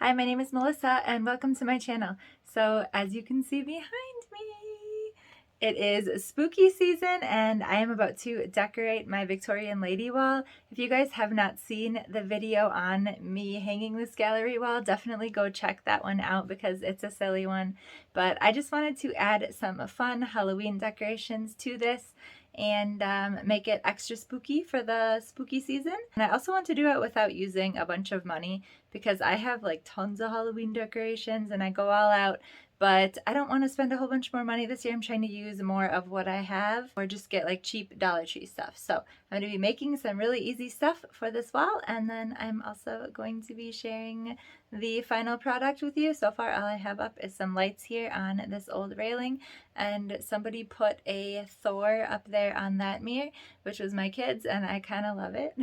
Hi, my name is Melissa and welcome to my channel. So as you can see behind me, it is spooky season and I am about to decorate my Victorian lady wall. If you guys have not seen the video on me hanging this gallery wall, definitely go check that one out because it's a silly one. But I just wanted to add some fun Halloween decorations to this and make it extra spooky for the spooky season. And I also want to do it without using a bunch of money because I have like tons of Halloween decorations and I go all out, but I don't want to spend a whole bunch more money this year. I'm trying to use more of what I have or just get like cheap Dollar Tree stuff. So I'm going to be making some really easy stuff for this wall, and then I'm also going to be sharing the final product with you. So far all I have up is some lights here on this old railing, and somebody put a Thor up there on that mirror, which was my kids, and I kind of love it.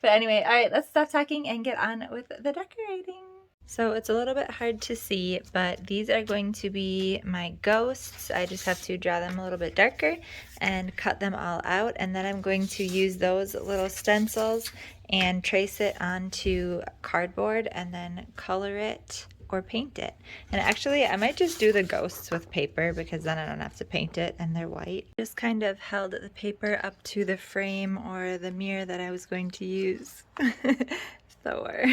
But anyway, all right, let's stop talking and get on with the decorating. So it's a little bit hard to see, but these are going to be my ghosts. I just have to draw them a little bit darker and cut them all out, and then I'm going to use those little stencils and trace it onto cardboard and then color it or paint it. And actually I might just do the ghosts with paper because then I don't have to paint it and they're white. Just kind of held the paper up to the frame or the mirror that I was going to use. Thor.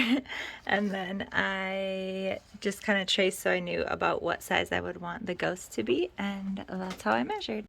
And then I just kind of traced so I knew about what size I would want the ghost to be, and that's how I measured.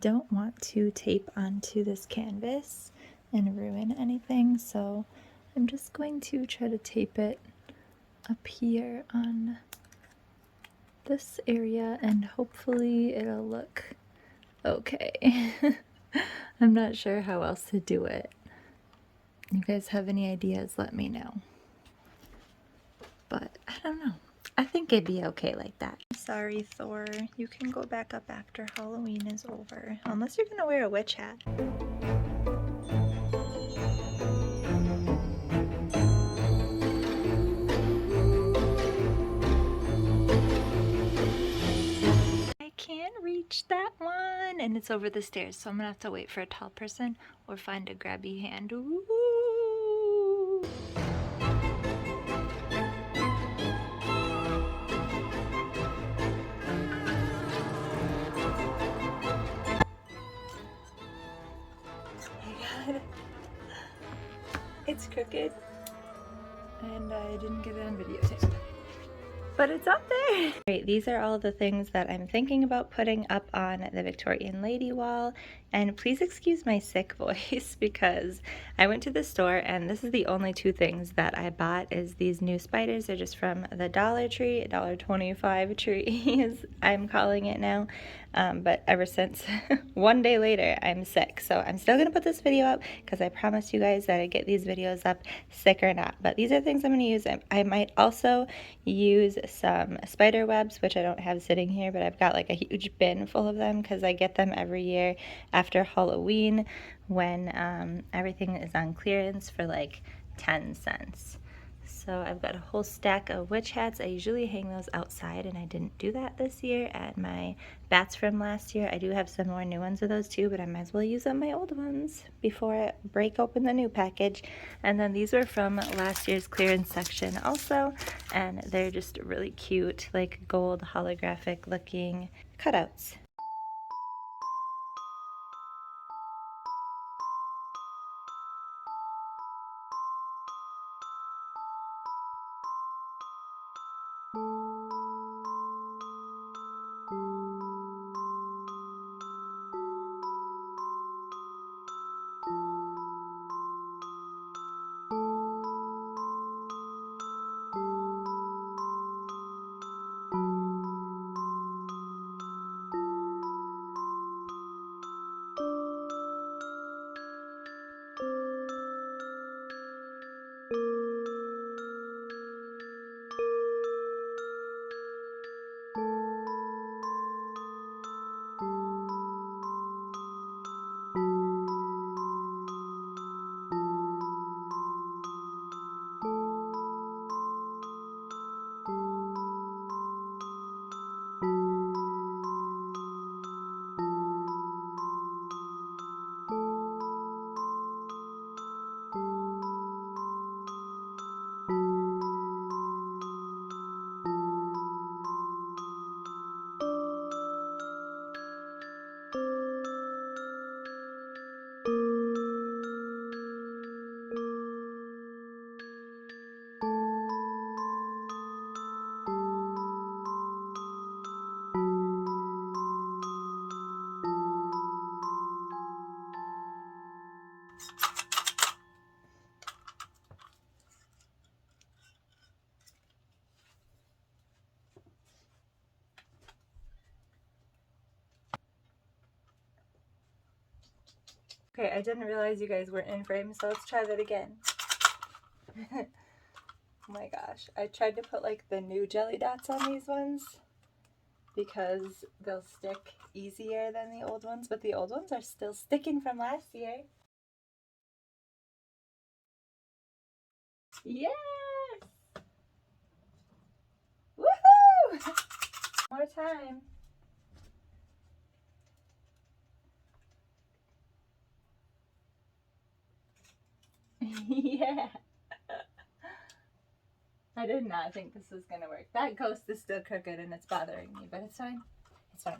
Don't want to tape onto this canvas and ruin anything, so I'm just going to try to tape it up here on this area and hopefully it'll look okay. I'm not sure how else to do it. You guys have any ideas, let me know. But I don't know. I think it'd be okay like that. Sorry, Thor. You can go back up after Halloween is over. Unless you're gonna wear a witch hat. I can't reach that one! And it's over the stairs, so I'm gonna have to wait for a tall person or find a grabby hand. Ooh. It's crooked and I didn't get it on videotape, but it's up there. Great, these are all the things that I'm thinking about putting up on the Victorian lady wall. And please excuse my sick voice because I went to the store and this is the only two things that I bought is these new spiders. They're just from the Dollar Tree, $1.25 trees, I'm calling it now. But ever since one day later, I'm sick. So I'm still going to put this video up because I promised you guys that I'd get these videos up sick or not. But these are things I'm going to use. I might also use some spider webs, which I don't have sitting here, but I've got like a huge bin full of them because I get them every year after Halloween when everything is on clearance for like 10 cents. So I've got a whole stack of witch hats. I usually hang those outside, and I didn't do that this year. And my bats from last year, I do have some more new ones of those too, but I might as well use up my old ones before I break open the new package. And then these were from last year's clearance section also, and they're just really cute, like gold holographic looking cutouts. Okay, I didn't realize you guys weren't in frame, so let's try that again. Oh my gosh, I tried to put like the new jelly dots on these ones because they'll stick easier than the old ones, but the old ones are still sticking from last year. Yes! Woohoo! More time. Yeah. I did not think this was gonna work. That ghost is still crooked and it's bothering me, but it's fine. It's fine.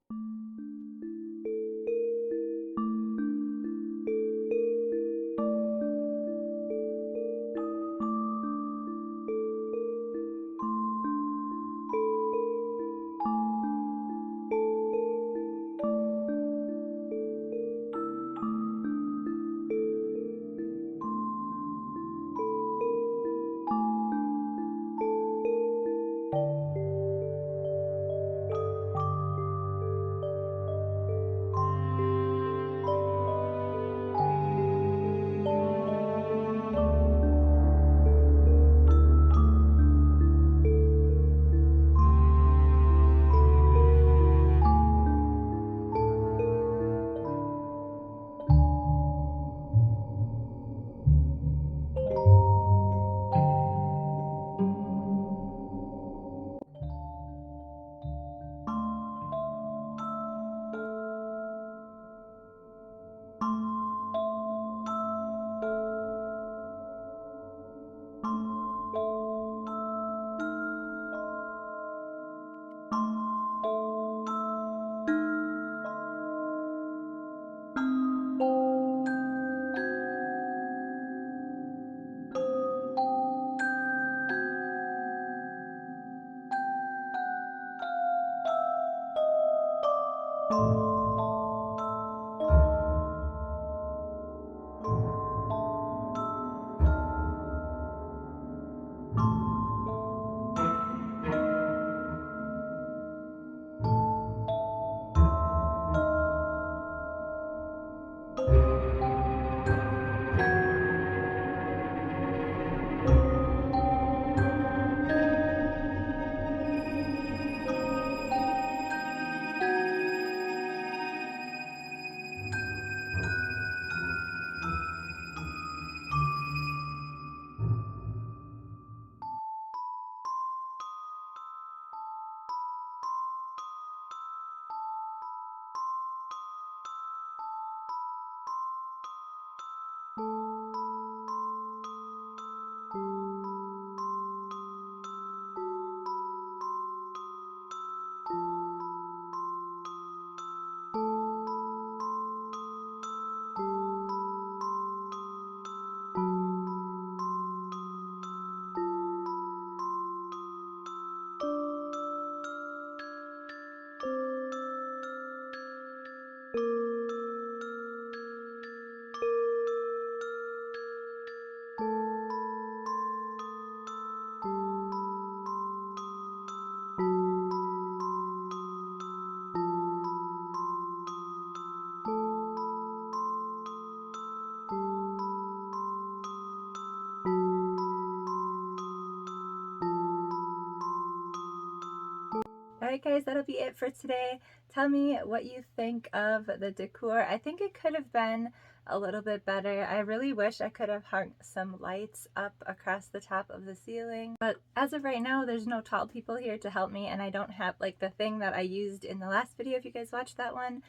Alright guys, that'll be it for today. Tell me what you think of the decor. I think it could have been a little bit better. I really wish I could have hung some lights up across the top of the ceiling. But as of right now, there's no tall people here to help me, and I don't have like the thing that I used in the last video, if you guys watched that one.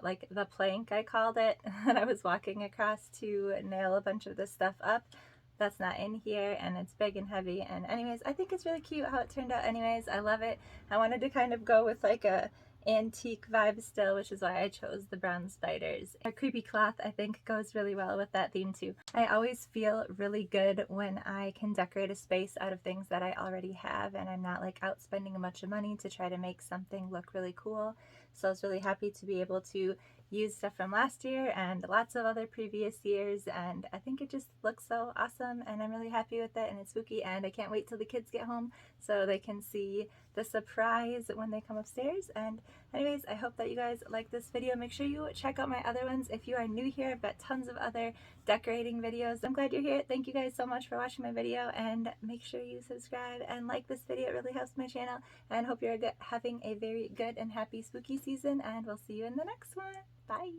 Like the plank, I called it, that I was walking across to nail a bunch of this stuff up. That's not in here, and it's big and heavy, and anyways, I think it's really cute how it turned out anyways. I love it. I wanted to kind of go with like a antique vibe still, which is why I chose the brown spiders. A creepy cloth I think goes really well with that theme too. I always feel really good when I can decorate a space out of things that I already have, and I'm not like out spending a bunch of money to try to make something look really cool. So I was really happy to be able to use stuff from last year and lots of other previous years, and I think it just looks so awesome, and I'm really happy with it, and it's spooky, and I can't wait till the kids get home so they can see the surprise when they come upstairs. And anyways, I hope that you guys like this video. Make sure you check out my other ones. If you are new here, I've got tons of other decorating videos. I'm glad you're here. Thank you guys so much for watching my video, and make sure you subscribe and like this video. It really helps my channel, and hope you're having a very good and happy spooky season, and we'll see you in the next one. Bye!